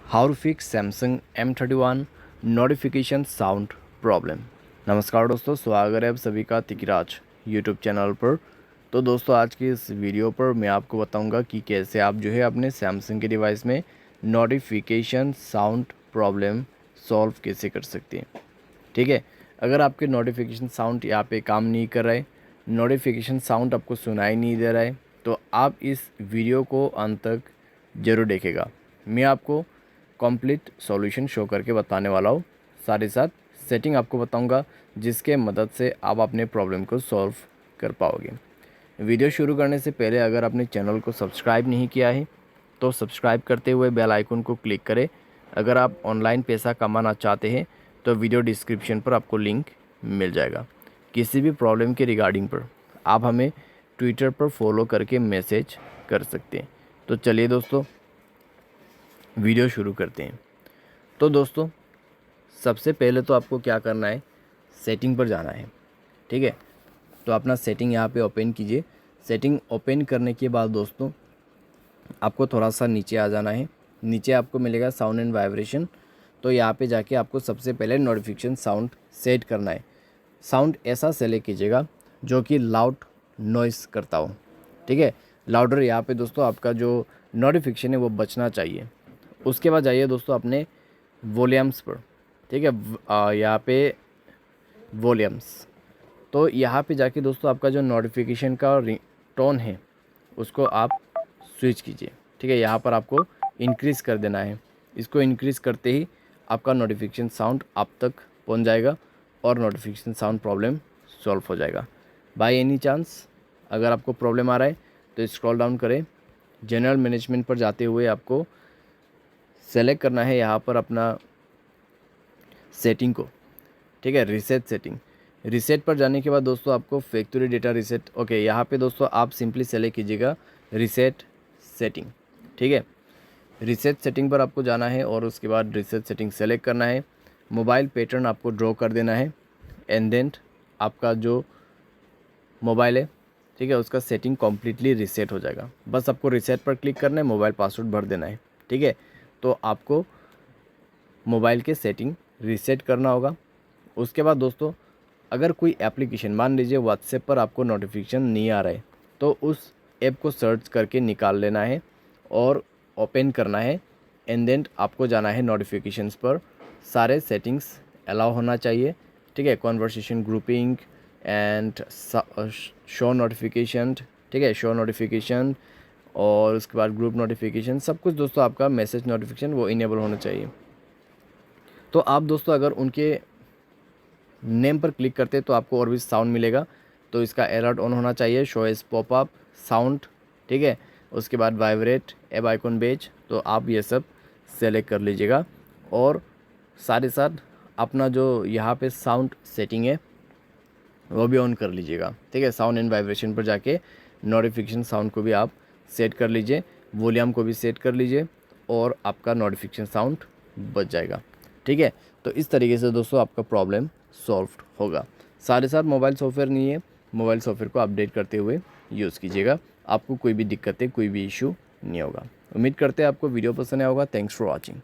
How to fix Samsung M31 notification sound problem. नमस्कार दोस्तों, स्वागत है आप सभी का तिकराज यूट्यूब चैनल पर। तो दोस्तों, आज की इस वीडियो पर मैं आपको बताऊंगा कि कैसे आप जो है अपने सैमसंग के डिवाइस में नोटिफिकेशन साउंड प्रॉब्लम सॉल्व कैसे कर सकते हैं। ठीक है, अगर आपके नोटिफिकेशन साउंड यहाँ पे काम नहीं कर रहा है, नोटिफिकेशन साउंड आपको सुनाई नहीं दे रहा है, तो आप इस वीडियो को अंत तक ज़रूर देखेगा। मैं आपको कंप्लीट सॉल्यूशन शो करके बताने वाला हूँ। साथ ही साथ सेटिंग आपको बताऊंगा जिसके मदद से आप अपने प्रॉब्लम को सॉल्व कर पाओगे। वीडियो शुरू करने से पहले अगर आपने चैनल को सब्सक्राइब नहीं किया है तो सब्सक्राइब करते हुए बेल आइकन को क्लिक करें। अगर आप ऑनलाइन पैसा कमाना चाहते हैं तो वीडियो डिस्क्रिप्शन पर आपको लिंक मिल जाएगा। किसी भी प्रॉब्लम के रिगार्डिंग पर आप हमें ट्विटर पर फॉलो करके मैसेज कर सकते हैं। तो चलिए दोस्तों, वीडियो शुरू करते हैं। तो दोस्तों, सबसे पहले तो आपको क्या करना है, सेटिंग पर जाना है। ठीक है, तो अपना सेटिंग यहाँ पे ओपन कीजिए। सेटिंग ओपन करने के बाद दोस्तों आपको थोड़ा सा नीचे आ जाना है। नीचे आपको मिलेगा साउंड एंड वाइब्रेशन। तो यहाँ पे जाके आपको सबसे पहले नोटिफिकेशन साउंड सेट करना है। साउंड ऐसा सेलेक्ट कीजिएगा जो कि लाउड नॉइस करता हो। ठीक है, लाउडर यहाँ पे दोस्तों आपका जो नोटिफिकेशन है वो बचना चाहिए। उसके बाद जाइए दोस्तों अपने वॉल्यूम्स पर। ठीक है, यहाँ पे वॉल्यूम्स, तो यहाँ पे जाके दोस्तों आपका जो नोटिफिकेशन का टोन है उसको आप स्विच कीजिए। ठीक है, यहाँ पर आपको इंक्रीज़ कर देना है। इसको इंक्रीज़ करते ही आपका नोटिफिकेशन साउंड आप तक पहुँच जाएगा और नोटिफिकेशन साउंड प्रॉब्लम सॉल्व हो जाएगा। बाय एनी चांस अगर आपको प्रॉब्लम आ रहा है तो स्क्रॉल डाउन करें, जनरल मैनेजमेंट पर जाते हुए आपको सेलेक्ट करना है यहाँ पर अपना सेटिंग को। ठीक है, रीसेट सेटिंग। रीसेट पर जाने के बाद दोस्तों आपको फैक्ट्री डेटा रीसेट, ओके, यहाँ पे दोस्तों आप सिंपली सेलेक्ट कीजिएगा रीसेट सेटिंग। ठीक है, रीसेट सेटिंग पर आपको जाना है और उसके बाद रीसेट सेटिंग सेलेक्ट करना है। मोबाइल पैटर्न आपको ड्रॉ कर देना है एंड देन आपका जो मोबाइल है, ठीक है, उसका सेटिंग कम्प्लीटली रीसेट हो जाएगा। बस आपको रीसेट पर क्लिक करना है, मोबाइल पासवर्ड भर देना है। ठीक है, तो आपको मोबाइल के सेटिंग रीसेट करना होगा। उसके बाद दोस्तों अगर कोई एप्लीकेशन, मान लीजिए व्हाट्सएप पर आपको नोटिफिकेशन नहीं आ रहा है, तो उस ऐप को सर्च करके निकाल लेना है और ओपन करना है एंड देन आपको जाना है नोटिफिकेशंस पर। सारे सेटिंग्स अलाउ होना चाहिए। ठीक है, conversation, grouping and show notification. ठीक है, शो नोटिफिकेशन और उसके बाद ग्रुप नोटिफिकेशन, सब कुछ दोस्तों आपका मैसेज नोटिफिकेशन वो इनेबल होना चाहिए। तो आप दोस्तों अगर उनके नेम पर क्लिक करते तो आपको और भी साउंड मिलेगा, तो इसका अलर्ट ऑन होना चाहिए, शो एज पॉपअप साउंड। ठीक है, उसके बाद वाइब्रेट, एब आइकॉन बेज, तो आप ये सब सेलेक्ट कर लीजिएगा और साथ ही साथ अपना जो यहाँ पे साउंड सेटिंग है वो भी ऑन कर लीजिएगा। ठीक है, साउंड एंड वाइब्रेशन पर जाके नोटिफिकेशन साउंड को भी आप सेट कर लीजिए, वॉल्यूम को भी सेट कर लीजिए और आपका नोटिफिकेशन साउंड बच जाएगा। ठीक है, तो इस तरीके से दोस्तों आपका प्रॉब्लम सॉल्व होगा। साथ ही साथ मोबाइल सॉफ्टवेयर नहीं है, मोबाइल सॉफ्टवेयर को अपडेट करते हुए यूज़ कीजिएगा, आपको कोई भी दिक्कतें, कोई भी इशू नहीं होगा। उम्मीद करते हैं आपको वीडियो पसंद आया होगा। Thanks for watching.